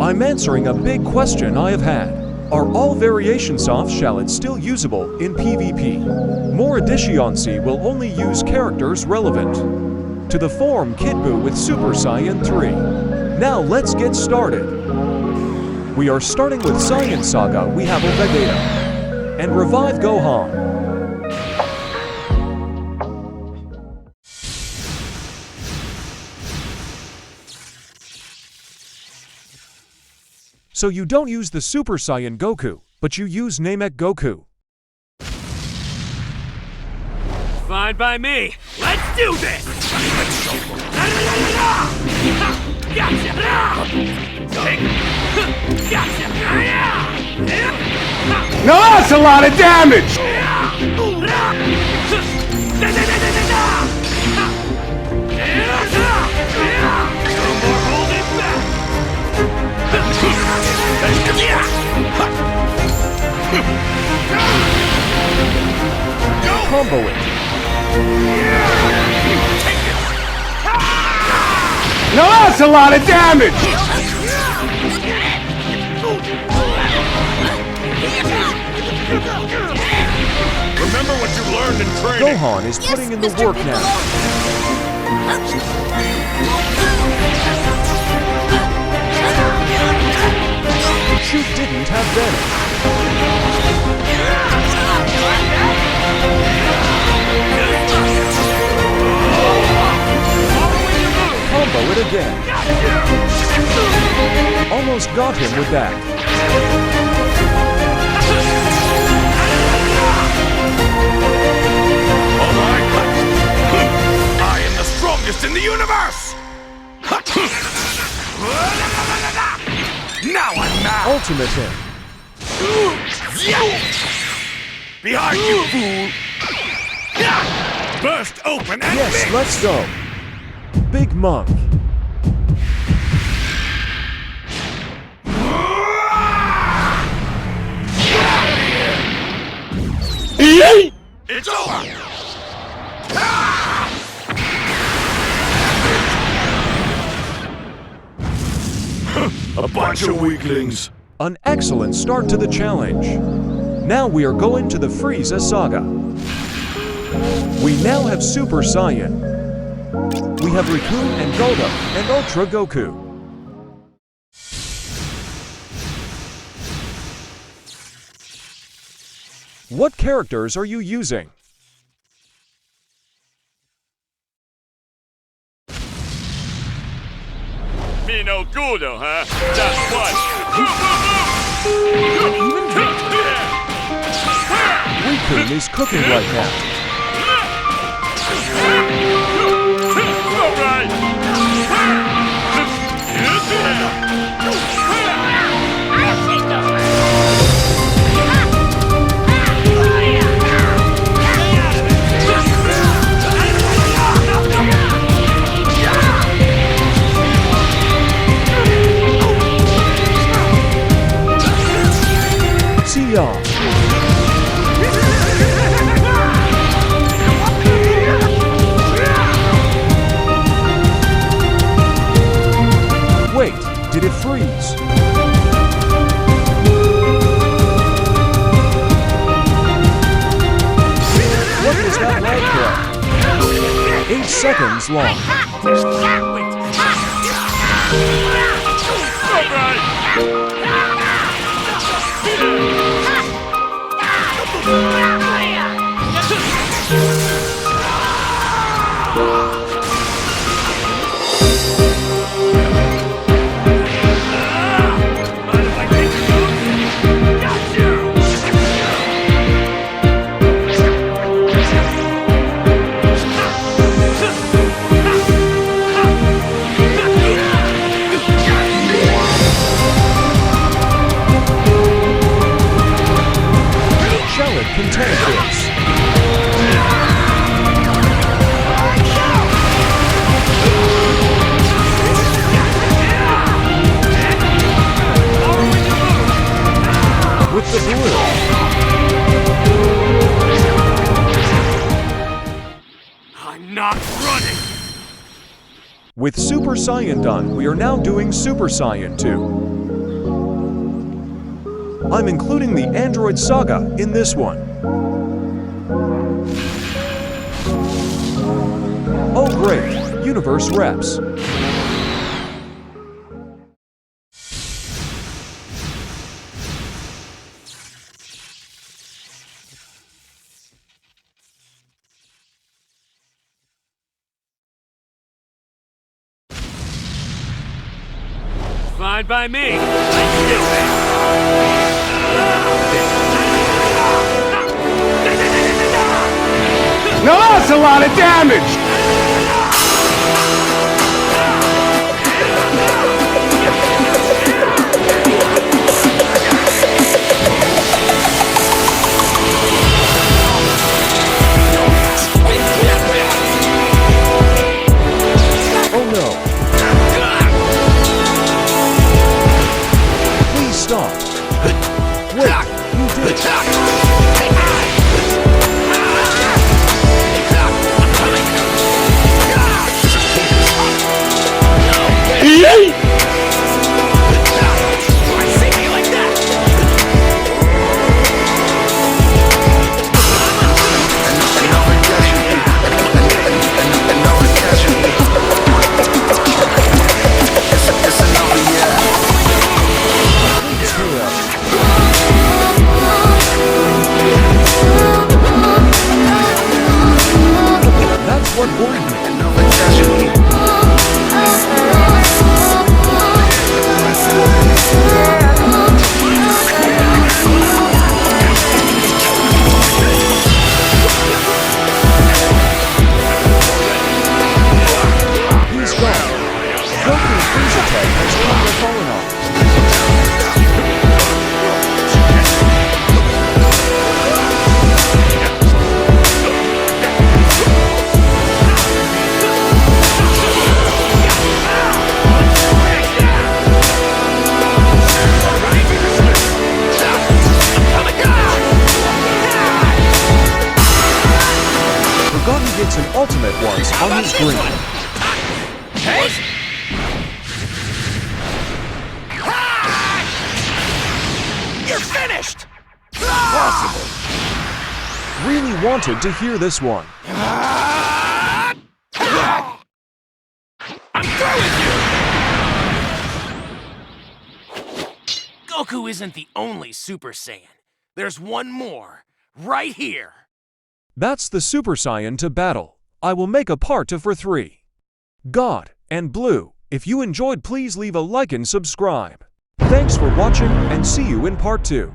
I'm answering a big question I have had. Are all variations of Shallot still usable in PvP? More additions will only use characters relevant to the form Kid Buu with Super Saiyan 3. Now let's get started. We are starting with Saiyan Saga. We have Vegeta and Revive Gohan. So you don't use the Super Saiyan Goku, but you use Namek Goku. Fine by me. Let's do this! Now that's a lot of damage! Combo it. Now that's a lot of damage! Remember what you learned in training. Gohan is putting in the work now. Shoot didn't have damage. Combo it again. Almost got him with that. All right, I am the strongest in the universe! Now I'm mad! Ultimate him. Behind you, fool! Burst open and Yes, mix. let's go. Big Monk. It's over! A bunch of weaklings. An excellent start to the challenge. Now we are going to the Frieza Saga. We now have Super Saiyan. We have Raccoon and Golda and Ultra Goku. What characters are you using? Me no gudo, huh? That's what. Raccoon is cooking right now. All right. See ya. Wait, did it freeze? What was that lag for? 8 seconds long. Shallot can tank this. With the blue. I'm not running. With Super Saiyan done, we are now doing Super Saiyan 2. I'm including the Android Saga in this one. Oh great, Universe reps. Fine by me. Let's do this. Now that's a lot of damage! Oh no. Please stop. Wait, you did. That's what worried me. He's gone. Goku's freeze attack has kind of fallen off. Goku gets an ultimate once on his green. Hey! You're finished! Possible. Really wanted to hear this one. I'm through with you! Goku isn't the only Super Saiyan. There's one more, right here. That's the Super Saiyan to battle. I will make a part 2 for 3. God and Blue, if you enjoyed, please leave a like and subscribe. Thanks for watching and see you in part 2.